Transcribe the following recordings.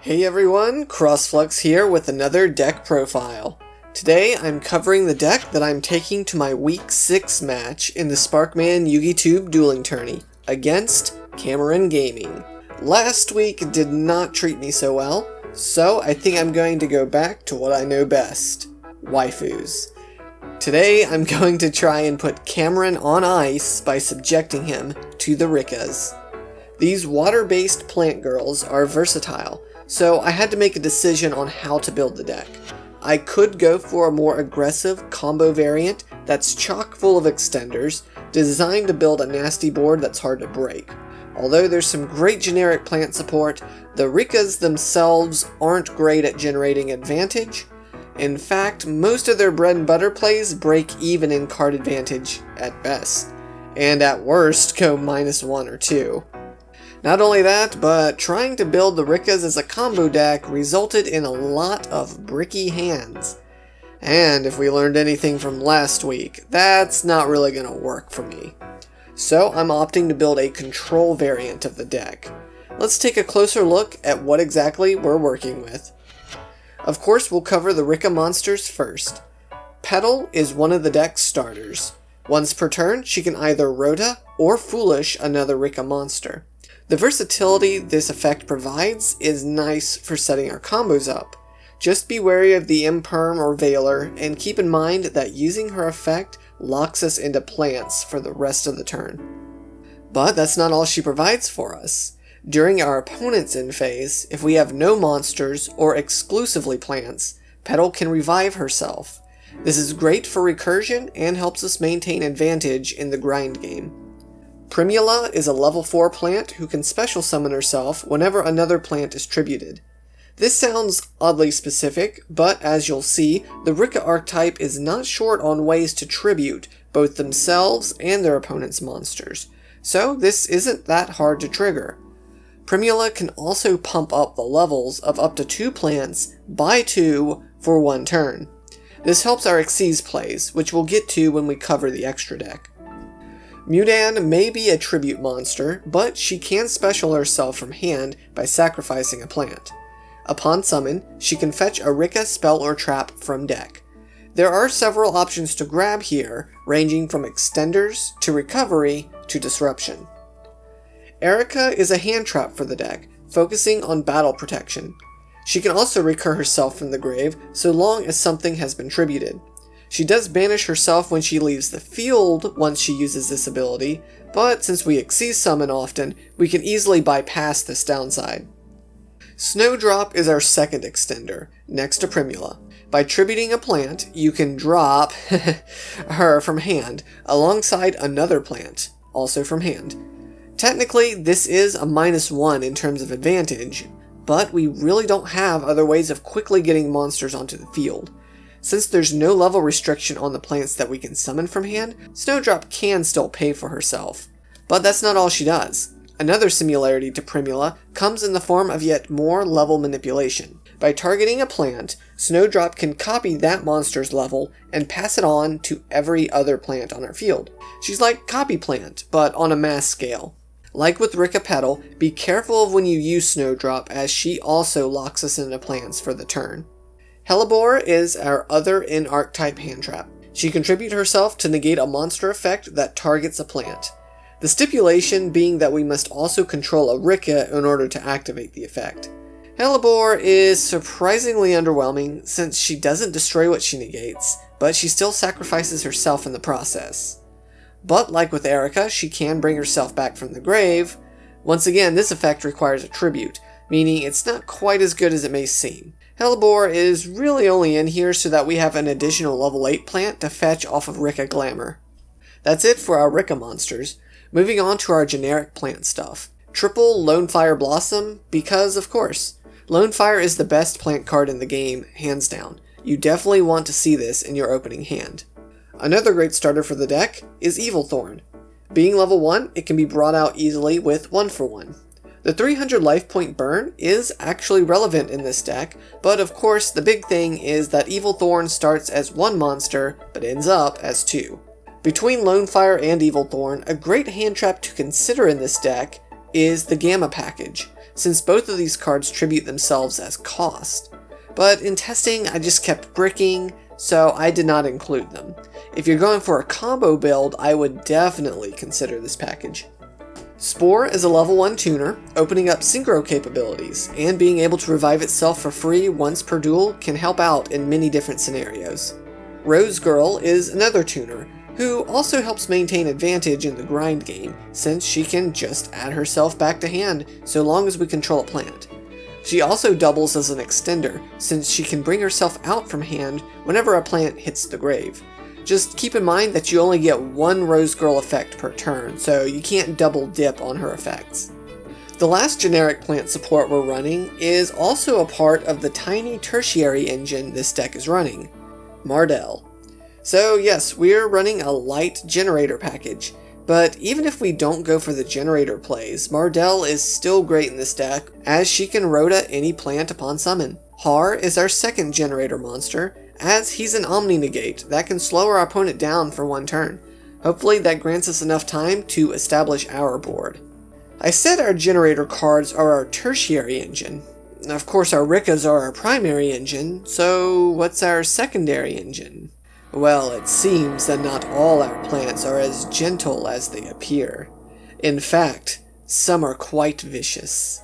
Hey everyone, CrossFlux here with another deck profile. Today I'm covering the deck that I'm taking to my Week 6 match in the Sparkman Yugitube Dueling Tourney against Cameron Gaming. Last week did not treat me so well, so I think I'm going to go back to what I know best, waifus. Today I'm going to try and put Cameron on ice by subjecting him to the Rikkas. These water-based plant girls are versatile, so I had to make a decision on how to build the deck. I could go for a more aggressive combo variant that's chock full of extenders, designed to build a nasty board that's hard to break. Although there's some great generic plant support, the Rikkas themselves aren't great at generating advantage. In fact, most of their bread and butter plays break even in card advantage at best, and at worst go -1 or 2. Not only that, but trying to build the Rikkas as a combo deck resulted in a lot of bricky hands. And if we learned anything from last week, that's not really going to work for me. So I'm opting to build a control variant of the deck. Let's take a closer look at what exactly we're working with. Of course, we'll cover the Rikka monsters first. Petal is one of the deck's starters. Once per turn, she can either Rota or Foolish another Rikka monster. The versatility this effect provides is nice for setting our combos up. Just be wary of the Imperm or Veiler, and keep in mind that using her effect locks us into plants for the rest of the turn. But that's not all she provides for us. During our opponent's end phase, if we have no monsters or exclusively plants, Petal can revive herself. This is great for recursion and helps us maintain advantage in the grind game. Primula is a level 4 plant who can special summon herself whenever another plant is tributed. This sounds oddly specific, but as you'll see, the Rikka archetype is not short on ways to tribute both themselves and their opponent's monsters, so this isn't that hard to trigger. Primula can also pump up the levels of up to 2 plants by 2 for 1 turn. This helps our Xyz plays, which we'll get to when we cover the extra deck. Mudan may be a tribute monster, but she can special herself from hand by sacrificing a plant. Upon summon, she can fetch a Rikka spell or trap from deck. There are several options to grab here, ranging from extenders to recovery to disruption. Erica is a hand trap for the deck, focusing on battle protection. She can also recur herself from the grave so long as something has been tributed. She does banish herself when she leaves the field once she uses this ability, but since we Xyz summon often, we can easily bypass this downside. Snowdrop is our second extender, next to Primula. By tributing a plant, you can drop her from hand, alongside another plant, also from hand. Technically, this is a -1 in terms of advantage, but we really don't have other ways of quickly getting monsters onto the field. Since there's no level restriction on the plants that we can summon from hand, Snowdrop can still pay for herself. But that's not all she does. Another similarity to Primula comes in the form of yet more level manipulation. By targeting a plant, Snowdrop can copy that monster's level and pass it on to every other plant on our field. She's like Copy Plant, but on a mass scale. Like with Rikka Petal, be careful of when you use Snowdrop, as she also locks us into plants for the turn. HELLEBORE is our other in-archetype hand trap. She can tribute herself to negate a monster effect that targets a plant. The stipulation being that we must also control a Rikka in order to activate the effect. HELLEBORE is surprisingly underwhelming since she doesn't destroy what she negates, but she still sacrifices herself in the process. But like with Erica, she can bring herself back from the grave. Once again, this effect requires a tribute, meaning it's not quite as good as it may seem. HELLEBORE is really only in here so that we have an additional level 8 plant to fetch off of Rikka Glamour. That's it for our Rikka monsters. Moving on to our generic plant stuff. Triple Lonefire Blossom, because of course. Lonefire is the best plant card in the game, hands down. You definitely want to see this in your opening hand. Another great starter for the deck is Evil Thorn. Being level 1, it can be brought out easily with 1-for-1. The 300 life point burn is actually relevant in this deck, but of course the big thing is that Evil Thorn starts as 1 monster, but ends up as 2. Between Lonefire and Evil Thorn, a great hand trap to consider in this deck is the Gamma package. since both of these cards tribute themselves as cost. But in testing, I just kept bricking, so I did not include them. If you're going for a combo build, I would definitely consider this package. SPORE is a level 1 tuner, opening up synchro capabilities, and being able to revive itself for free once per duel can help out in many different scenarios. Rose Girl is another tuner, who also helps maintain advantage in the grind game, since she can just add herself back to hand so long as we control a plant. She also doubles as an extender, since she can bring herself out from hand whenever a plant hits the grave. Just keep in mind that you only get one Rose Girl effect per turn, so you can't double dip on her effects. The last generic plant support we're running is also a part of the tiny tertiary engine this deck is running, Mardel. So yes, we're running a light Generaider package, but even if we don't go for the Generaider plays, Mardel is still great in this deck, as she can Rhoda any plant upon summon. Harr is our second Generaider monster, as he's an Omni-Negate that can slow our opponent down for one turn. Hopefully that grants us enough time to establish our board. I said our Generaider cards are our tertiary engine. Of course our Rikkas are our primary engine, so what's our secondary engine? Well, it seems that not all our plants are as gentle as they appear. In fact, some are quite vicious.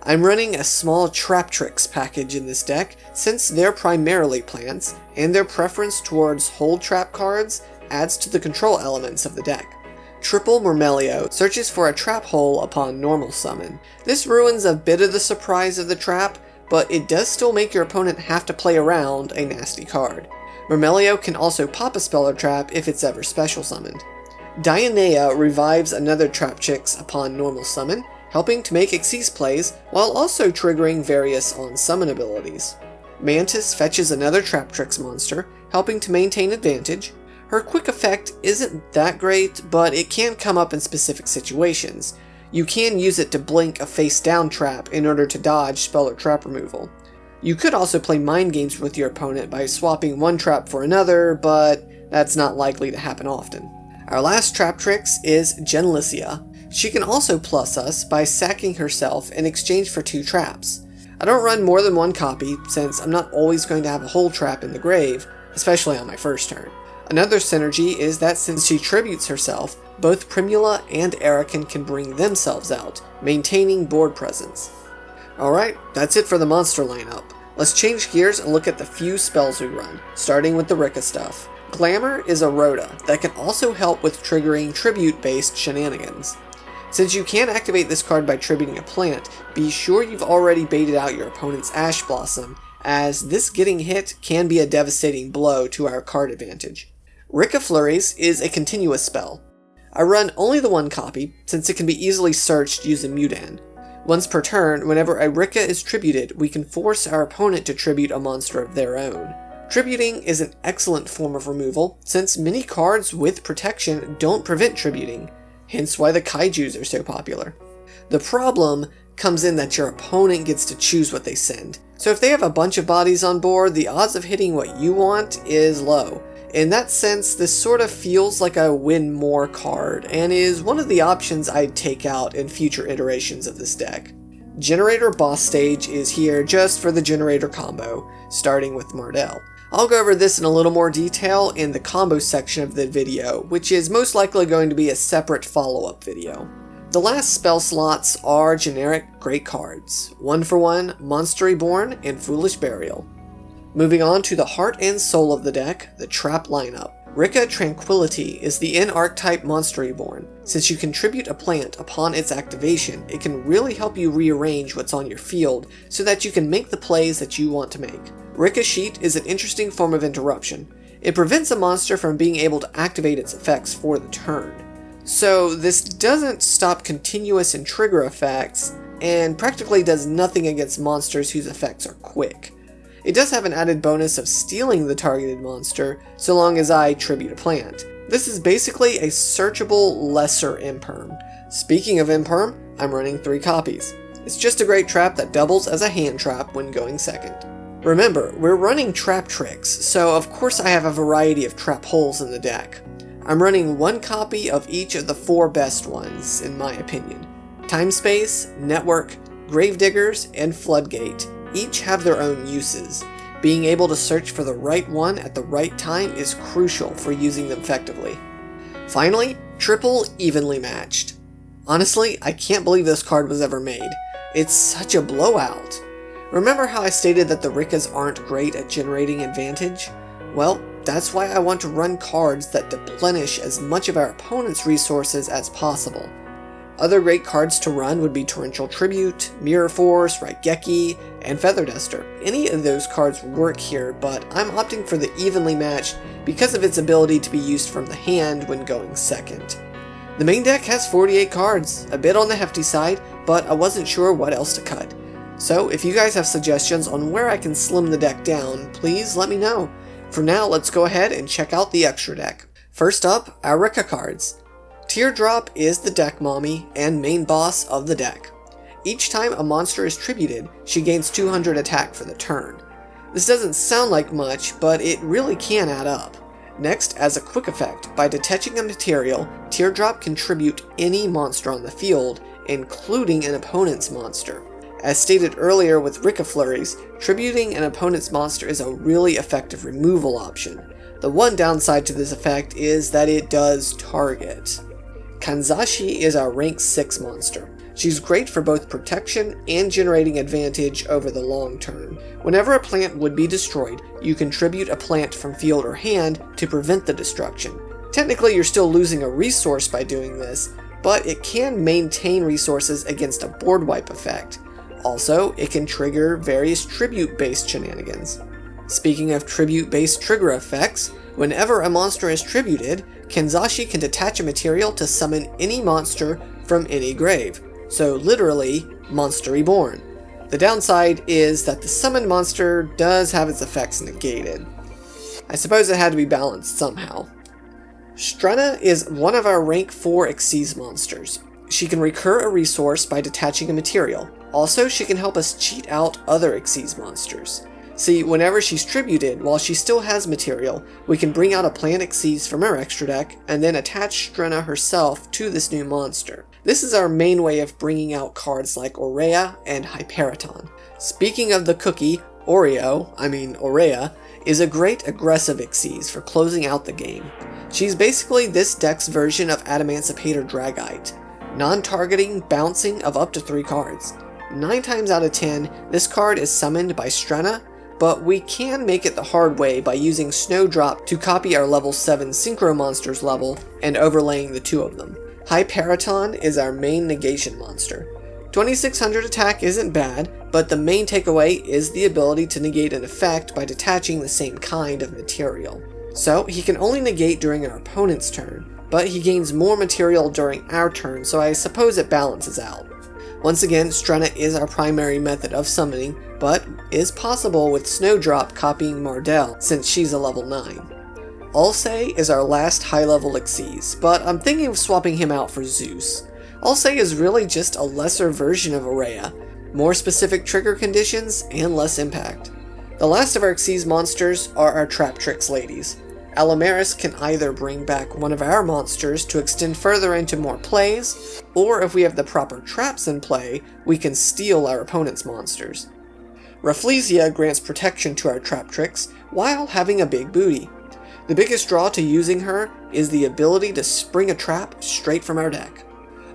I'm running a small Traptrix package in this deck since they're primarily plants, and their preference towards hold trap cards adds to the control elements of the deck. Triple Myrmeleo searches for a trap hole upon normal summon. This ruins a bit of the surprise of the trap, but it does still make your opponent have to play around a nasty card. Myrmeleo can also pop a spell or trap if it's ever special summoned. Dionaea revives another Traptrix upon normal summon, helping to make Xyz plays while also triggering various on-summon abilities. Mantis fetches another Traptrix monster, helping to maintain advantage. Her quick effect isn't that great, but it can come up in specific situations. You can use it to blink a face-down trap in order to dodge spell or trap removal. You could also play mind games with your opponent by swapping one trap for another, but that's not likely to happen often. Our last Traptrix is Genlisea. She can also plus us by sacking herself in exchange for 2 traps. I don't run more than one copy, since I'm not always going to have a hold trap in the grave, especially on my first turn. Another synergy is that since she tributes herself, both Primula and Erakin can bring themselves out, maintaining board presence. Alright, that's it for the monster lineup. Let's change gears and look at the few spells we run, starting with the Rikka stuff. Glamour is a Rhoda that can also help with triggering tribute-based shenanigans. Since you can activate this card by tributing a plant, be sure you've already baited out your opponent's Ash Blossom, as this getting hit can be a devastating blow to our card advantage. Rikka Flurries is a continuous spell. I run only the one copy, since it can be easily searched using Mudan. Once per turn, whenever a Rikka is tributed, we can force our opponent to tribute a monster of their own. Tributing is an excellent form of removal, since many cards with protection don't prevent tributing, hence why the kaijus are so popular. The problem comes in that your opponent gets to choose what they send, so if they have a bunch of bodies on board, the odds of hitting what you want is low. In that sense, this sort of feels like a win more card, and is one of the options I'd take out in future iterations of this deck. Generaider Boss Stage is here just for the Generaider combo, starting with Mardel. I'll go over this in a little more detail in the combo section of the video, which is most likely going to be a separate follow-up video. The last spell slots are generic great cards, 1-for-1, Monster Reborn, and Foolish Burial. Moving on to the heart and soul of the deck, the trap lineup. Rikka Tranquility is the in-archetype Monster Reborn. Since you contribute a plant upon its activation, it can really help you rearrange what's on your field so that you can make the plays that you want to make. Rikka Sheet is an interesting form of interruption. It prevents a monster from being able to activate its effects for the turn. So this doesn't stop continuous and trigger effects, and practically does nothing against monsters whose effects are quick. It does have an added bonus of stealing the targeted monster, so long as I tribute a plant. This is basically a searchable lesser Imperm. Speaking of Imperm, I'm running 3 copies. It's just a great trap that doubles as a hand trap when going second. Remember, we're running Traptrix, so of course I have a variety of trap holes in the deck. I'm running 1 copy of each of the 4 best ones, in my opinion. Time Space, Network, Gravediggers, and Floodgate each have their own uses. Being able to search for the right one at the right time is crucial for using them effectively. Finally, triple evenly matched. Honestly, I can't believe this card was ever made. It's such a blowout. Remember how I stated that the Rikkas aren't great at generating advantage? Well, that's why I want to run cards that deplenish as much of our opponent's resources as possible. Other great cards to run would be Torrential Tribute, Mirror Force, Raigeki, and Feather Duster. Any of those cards work here, but I'm opting for the evenly matched because of its ability to be used from the hand when going second. The main deck has 48 cards, a bit on the hefty side, but I wasn't sure what else to cut. So if you guys have suggestions on where I can slim the deck down, please let me know. For now, let's go ahead and check out the extra deck. First up, our Rikka cards. Teardrop is the deck mommy and main boss of the deck. Each time a monster is tributed, she gains 200 attack for the turn. This doesn't sound like much, but it really can add up. Next, as a quick effect, by detaching a material, Teardrop can tribute any monster on the field, including an opponent's monster. As stated earlier with Rikka Flurries, tributing an opponent's monster is a really effective removal option. The one downside to this effect is that it does target. Kanzashi is our rank 6 monster. She's great for both protection and generating advantage over the long term. Whenever a plant would be destroyed, you can tribute a plant from field or hand to prevent the destruction. Technically, you're still losing a resource by doing this, but it can maintain resources against a board wipe effect. Also, it can trigger various tribute-based shenanigans. Speaking of tribute-based trigger effects, whenever a monster is tributed, Kanzashi can detach a material to summon any monster from any grave. So literally, Monster Reborn. The downside is that the summoned monster does have its effects negated. I suppose it had to be balanced somehow. Strenna is one of our rank 4 Xyz monsters. She can recur a resource by detaching a material. Also, she can help us cheat out other Xyz monsters. See, whenever she's tributed, while she still has material, we can bring out a plant Xyz from our extra deck, and then attach Strenna herself to this new monster. This is our main way of bringing out cards like Aurea and Hyperiton. Speaking of the cookie, Aurea, is a great aggressive Xyz for closing out the game. She's basically this deck's version of Adamancipator Dragite. Non-targeting, bouncing of up to 3 cards. 9 times out of 10, this card is summoned by Strenna, but we can make it the hard way by using Snowdrop to copy our level 7 Synchro Monsters level and overlaying the 2 of them. Hyperiton is our main negation monster. 2600 attack isn't bad, but the main takeaway is the ability to negate an effect by detaching the same kind of material. So he can only negate during our opponent's turn, but he gains more material during our turn, so I suppose it balances out. Once again, Strenna is our primary method of summoning, but is possible with Snowdrop copying Mardel, since she's a level 9. Ulse is our last high-level Xyz, but I'm thinking of swapping him out for Zeus. Ulse is really just a lesser version of Aurea, more specific trigger conditions, and less impact. The last of our Xyz monsters are our Traptrix ladies. Allomeris can either bring back one of our monsters to extend further into more plays, or if we have the proper traps in play, we can steal our opponent's monsters. Rafflesia grants protection to our Traptrix while having a big booty. The biggest draw to using her is the ability to spring a trap straight from our deck.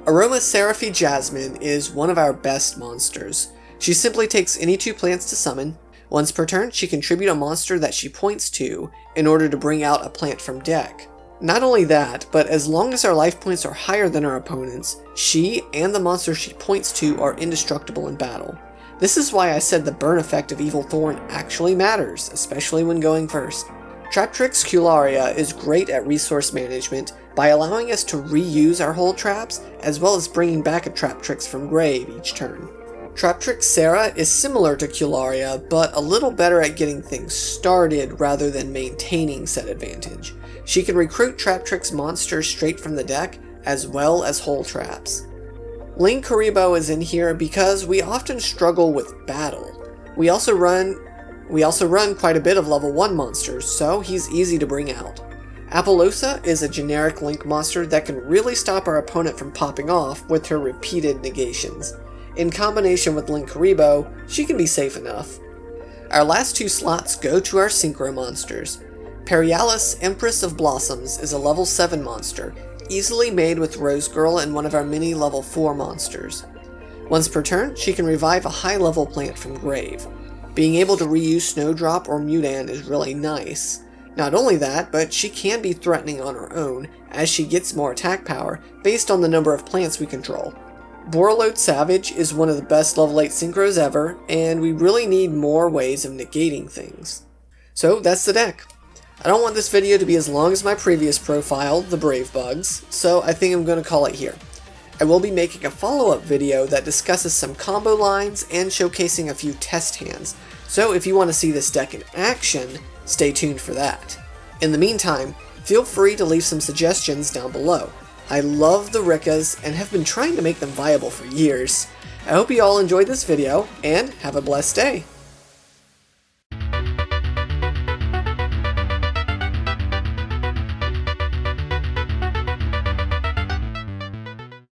Aromaseraphy Jasmine is one of our best monsters. She simply takes any 2 plants to summon. Once per turn, she can tribute a monster that she points to in order to bring out a plant from deck. Not only that, but as long as our life points are higher than our opponent's, she and the monster she points to are indestructible in battle. This is why I said the burn effect of Evil Thorn actually matters, especially when going first. Traptrix Cularia is great at resource management by allowing us to reuse our hold traps, as well as bringing back a Traptrix from grave each turn. Traptrix Sarah is similar to Cularia, but a little better at getting things started rather than maintaining said advantage. She can recruit Traptrix monsters straight from the deck, as well as hold traps. Ling Karibo is in here because we often struggle with battle. We also run quite a bit of level 1 monsters, so he's easy to bring out. Apollosa is a generic Link monster that can really stop our opponent from popping off with her repeated negations. In combination with Linkuriboh, she can be safe enough. Our last 2 slots go to our Synchro monsters. Perialis, Empress of Blossoms, is a level 7 monster, easily made with Rose Girl and one of our mini level 4 monsters. Once per turn, she can revive a high level plant from grave. Being able to reuse Snowdrop or Mudan is really nice. Not only that, but she can be threatening on her own, as she gets more attack power based on the number of plants we control. Borreload Savage is one of the best level 8 synchros ever, and we really need more ways of negating things. So that's the deck. I don't want this video to be as long as my previous profile, the Brave Bugs, so I think I'm going to call it here. I will be making a follow-up video that discusses some combo lines and showcasing a few test hands, so if you want to see this deck in action, stay tuned for that. In the meantime, feel free to leave some suggestions down below. I love the Rikkas and have been trying to make them viable for years. I hope you all enjoyed this video, and have a blessed day!